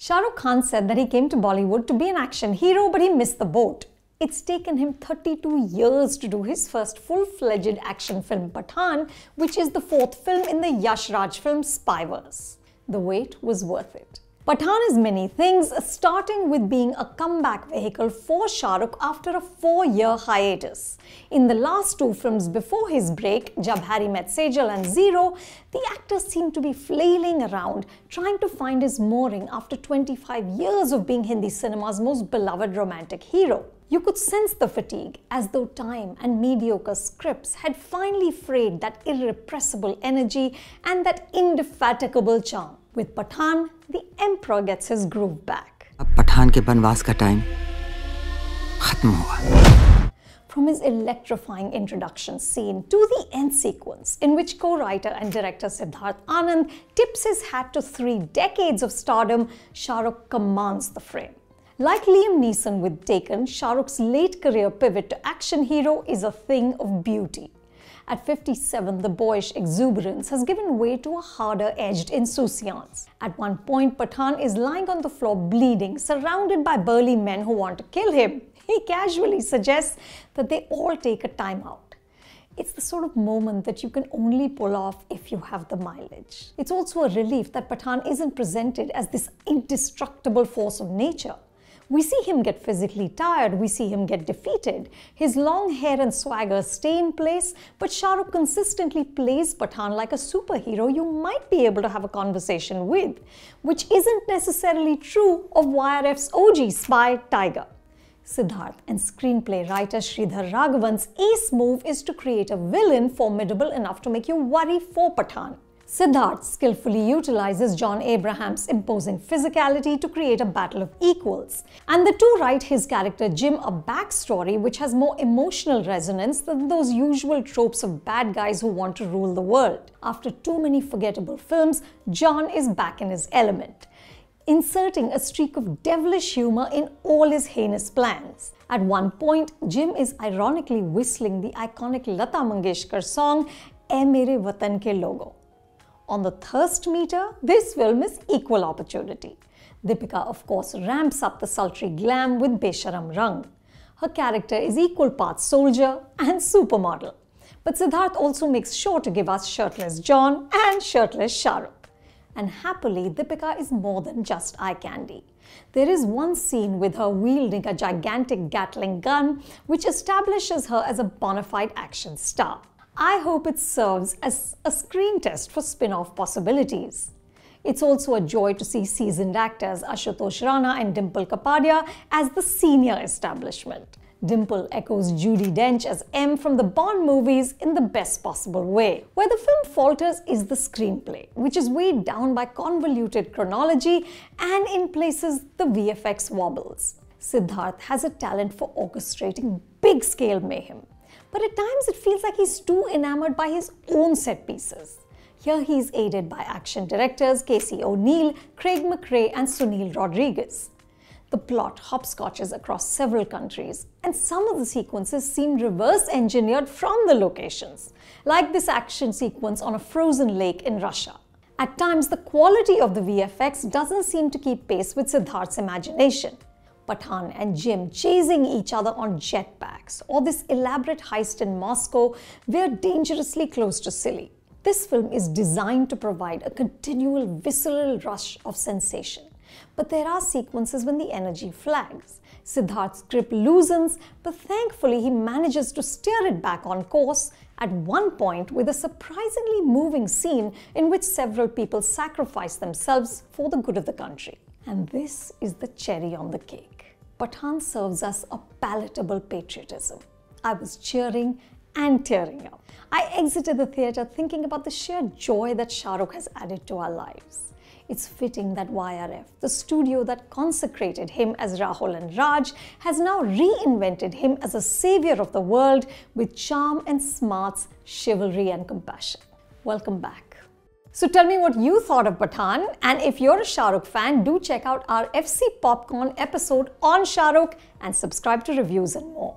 Shah Rukh Khan said that he came to Bollywood to be an action hero, but he missed the boat. It's taken him 32 years to do his first full-fledged action film, Pathaan, which is the fourth film in the Yash Raj film Spyverse. The wait was worth it. Pathaan is many things, starting with being a comeback vehicle for Shah Rukh after a 4-year hiatus. In the last two films before his break, Jab Harry Met Sejal and Zero, the actor seemed to be flailing around, trying to find his mooring after 25 years of being Hindi cinema's most beloved romantic hero. You could sense the fatigue, as though time and mediocre scripts had finally frayed that irrepressible energy and that indefatigable charm. With Pathaan, the emperor gets his groove back. अब पठान के बनवास का time खत्म हुआ. From his electrifying introduction scene to the end sequence, in which co-writer and director Siddharth Anand tips his hat to 3 decades of stardom, Shah Rukh commands the frame. Like Liam Neeson with Taken, Shah Rukh's late career pivot to action hero is a thing of beauty. At 57, the boyish exuberance has given way to a harder-edged insouciance. At one point, Pathaan is lying on the floor bleeding, surrounded by burly men who want to kill him. He casually suggests that they all take a time out. It's the sort of moment that you can only pull off if you have the mileage. It's also a relief that Pathaan isn't presented as this indestructible force of nature. We see him get physically tired, we see him get defeated. His long hair and swagger stay in place, but Shah Rukh consistently plays Pathaan like a superhero you might be able to have a conversation with, which isn't necessarily true of YRF's OG spy, Tiger. Siddharth and screenplay writer Sridhar Raghavan's ace move is to create a villain formidable enough to make you worry for Pathaan. Siddharth skillfully utilizes John Abraham's imposing physicality to create a battle of equals. And the two write his character Jim a backstory which has more emotional resonance than those usual tropes of bad guys who want to rule the world. After too many forgettable films, John is back in his element, inserting a streak of devilish humor in all his heinous plans. At one point, Jim is ironically whistling the iconic Lata Mangeshkar song, "Ae Mere Watan Ke Logo." On the thirst meter, this film is equal opportunity. Deepika, of course, ramps up the sultry glam with Besharam Rang. Her character is equal parts soldier and supermodel. But Siddharth also makes sure to give us shirtless John and shirtless Shah Rukh. And happily, Deepika is more than just eye candy. There is one scene with her wielding a gigantic Gatling gun which establishes her as a bona fide action star. I hope it serves as a screen test for spin-off possibilities. It's also a joy to see seasoned actors Ashutosh, Rana and Dimple Kapadia as the senior establishment. Dimple echoes Judi Dench as M from the Bond movies in the best possible way. Where the film falters is the screenplay, which is weighed down by convoluted chronology and in places the VFX wobbles. Siddharth has a talent for orchestrating big-scale mayhem. But at times it feels like he's too enamored by his own set pieces. Here he's aided by action directors Casey O'Neill, Craig McRae and Sunil Rodriguez. The plot hopscotches across several countries, and some of the sequences seem reverse-engineered from the locations, like this action sequence on a frozen lake in Russia. At times the quality of the VFX doesn't seem to keep pace with Siddharth's imagination. Pathaan and Jim chasing each other on jetpacks, or this elaborate heist in Moscow, we're dangerously close to silly. This film is designed to provide a continual visceral rush of sensation. But there are sequences when the energy flags. Siddharth's grip loosens, but thankfully he manages to steer it back on course at one point with a surprisingly moving scene in which several people sacrifice themselves for the good of the country. And this is the cherry on the cake. Pathaan serves us a palatable patriotism. I was cheering and tearing up. I exited the theatre thinking about the sheer joy that Shah Rukh has added to our lives. It's fitting that YRF, the studio that consecrated him as Rahul and Raj, has now reinvented him as a savior of the world with charm and smarts, chivalry and compassion. Welcome back. So tell me what you thought of Pathaan, and if you're a Shah Rukh fan, do check out our FC Popcorn episode on Shah Rukh and subscribe to Reviews and More.